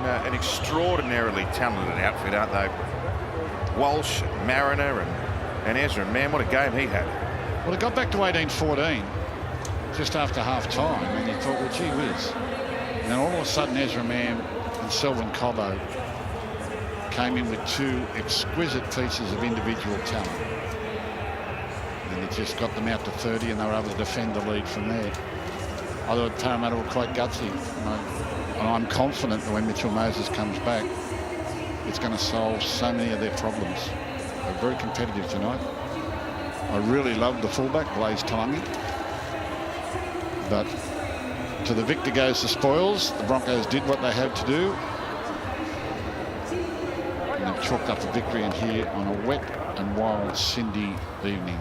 an extraordinarily talented outfit, aren't they? Walsh, Mariner, and Ezra Mam. What a game he had. Well, it got back to 18-14 just after half-time, and you thought, well, gee whiz. And then all of a sudden, Ezra Mam and Selwyn Cobbo came in with two exquisite pieces of individual talent. And it just got them out to 30, and they were able to defend the lead from there. I thought Parramatta were quite gutsy. And I'm confident that when Mitchell Moses comes back, it's going to solve so many of their problems. They're very competitive tonight. I really loved the fullback, Blaise Talangi. But to the victor goes the spoils. The Broncos did what they had to do. And they've chalked up a victory in here on a wet and wild Cindy evening.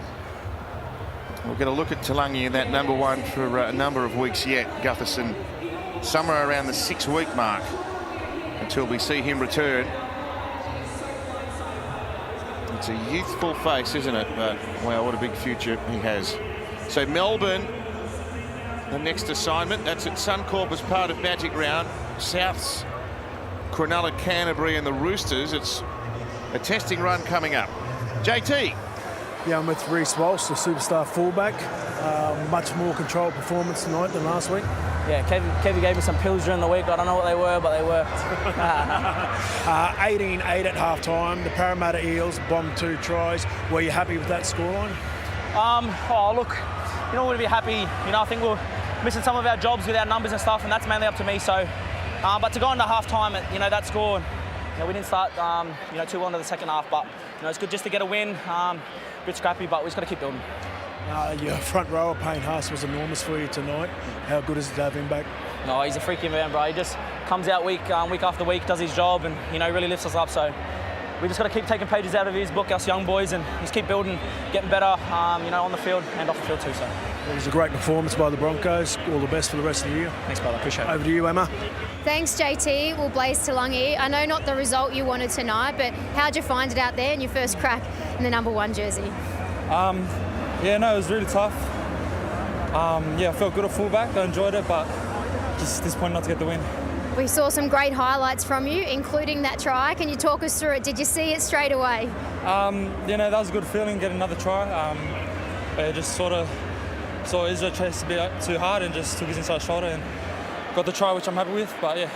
We'll get a look at Talangi in that number one for a number of weeks yet. Gutherson somewhere around the 6-week mark until we see him return. It's a youthful face, isn't it? But, wow, what a big future he has. So Melbourne, the next assignment, that's at Suncorp as part of Magic Round. Souths, Cronulla, Canterbury and the Roosters. It's a testing run coming up. JT. Yeah, I'm with Reece Walsh, the superstar fullback. Much more controlled performance tonight than last week. Yeah, Kevy gave me some pills during the week. I don't know what they were, but they worked. 18-8 at half-time. The Parramatta Eels bombed 2 tries. Were you happy with that scoreline? Oh, look, you know, we'll be happy. You know, I think we're missing some of our jobs with our numbers and stuff, and that's mainly up to me. So, but to go into half-time, you know, that score, you know, we didn't start, you know, too well into the second half, but, you know, it's good just to get a win. A bit scrappy, but we just got to keep building. Your front rower, Payne Haas, was enormous for you tonight. How good is it to have him back? No, he's a freaky man, bro. He just comes out week after week, does his job, and, you know, really lifts us up. So we just got to keep taking pages out of his book, us young boys, and just keep building, getting better, you know, on the field and off the field too. So it was a great performance by the Broncos. All the best for the rest of the year. Thanks, brother. Appreciate it. Over to you, Emma. Thanks, JT. Well, Blaise Talangi, I know not the result you wanted tonight, but how'd you find it out there in your first crack in the number 1 jersey? Yeah, no, it was really tough. Yeah, I felt good at fullback. I enjoyed it, but just disappointed not to get the win. We saw some great highlights from you, including that try. Can you talk us through it? Did you see it straight away? You know, that was a good feeling, getting another try. I just sort of saw Ezra chase a bit too hard and just took his inside shoulder and got the try, which I'm happy with, but yeah.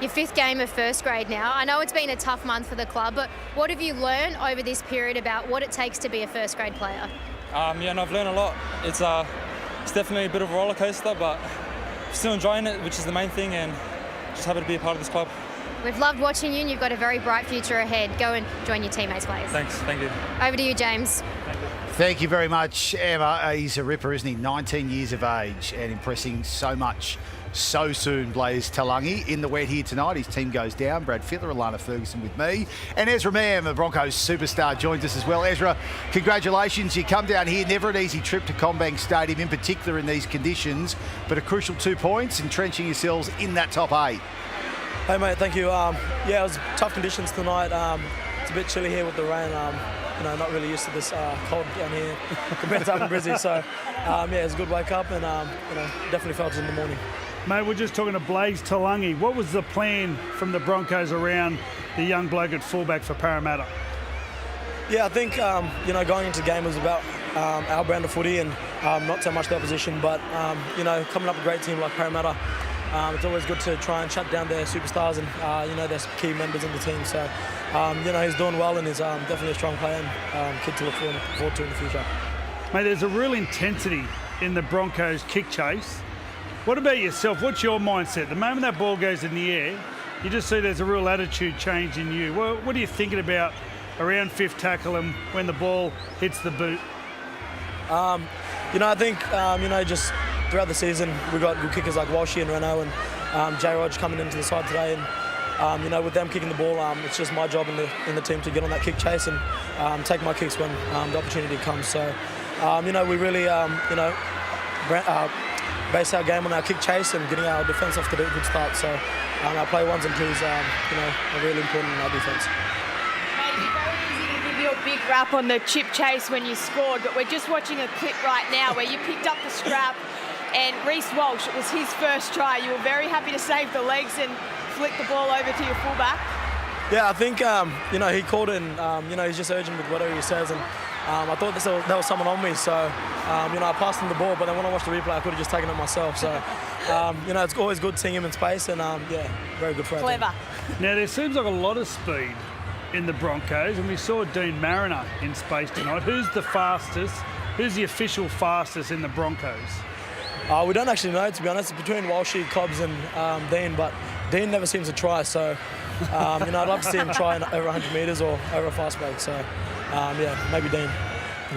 Your 5th game of first grade now. I know it's been a tough month for the club, but what have you learned over this period about what it takes to be a first grade player? Yeah, no, I've learned a lot. It's definitely a bit of a roller coaster, but still enjoying it, which is the main thing, and just happy to be a part of this club. We've loved watching you, and you've got a very bright future ahead. Go and join your teammates, please. Thanks, thank you. Over to you, James. Thank you very much, Emma. He's a ripper, isn't he? 19 years of age and impressing so much so soon. Blaise Talangi in the wet here tonight. His team goes down. Brad Fittler, Alana Ferguson with me. And Ezra Mam, a Broncos superstar, joins us as well. Ezra, congratulations. You come down here. Never an easy trip to CommBank Stadium, in particular in these conditions, but a crucial 2 points, entrenching yourselves in that top 8. Hey, mate, thank you. Yeah, it was tough conditions tonight. It's a bit chilly here with the rain. You know, not really used to this cold down here compared to up in Brizzy. So, yeah, it was a good wake up, and, you know, definitely felt it in the morning. Mate, we're just talking to Blaise Talangi. What was the plan from the Broncos around the young bloke at fullback for Parramatta? Yeah, I think, you know, going into the game was about our brand of footy and not so much the opposition. But, you know, coming up with a great team like Parramatta, it's always good to try and shut down their superstars and, you know, their key members in the team. So, you know, he's doing well and is definitely a strong player and kid to look forward to in the future. Mate, there's a real intensity in the Broncos kick chase. What about yourself? What's your mindset? The moment that ball goes in the air, you just see there's a real attitude change in you. What are you thinking about around fifth tackle and when the ball hits the boot? You know, I think, you know, just throughout the season, we've got good kickers like Walshy and Renault and J. Rog coming into the side today. And, you know, with them kicking the ball, it's just my job in the team to get on that kick chase and take my kicks when the opportunity comes. So, you know, we really, you know, base our game on our kick chase and getting our defence off to a good start. So our play 1s and 2s, you know, are really important in our defence. Mate, it'd be very easy to give you a big rap on the chip chase when you scored, but we're just watching a clip right now where you picked up the scrap and Reece Walsh, it was his first try. You were very happy to save the legs and flick the ball over to your fullback? Yeah, I think, you know, he called in, you know, he's just urgent with whatever he says. And I thought there was someone on me. So, you know, I passed him the ball. But then when I watched the replay, I could have just taken it myself. So, you know, it's always good seeing him in space. And, yeah, very good for our team. Clever. Now, there seems like a lot of speed in the Broncos. And we saw Dean Mariner in space tonight. Who's the fastest? Who's the official fastest in the Broncos? We don't actually know, to be honest. It's between Walshy, Cobbs and Dean. But Dean never seems to try. So, you know, I'd love to see him try over 100 metres or over a fast break. So, yeah, maybe Dean.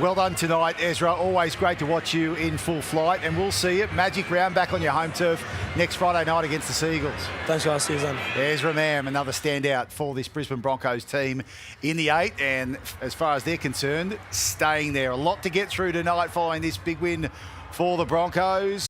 Well done tonight, Ezra. Always great to watch you in full flight, and we'll see you Magic Round back on your home turf next Friday night against the Seagulls. Thanks, guys. See you then. Ezra Mam, another standout for this Brisbane Broncos team in the 8, and as far as they're concerned, staying there. A lot to get through tonight following this big win for the Broncos.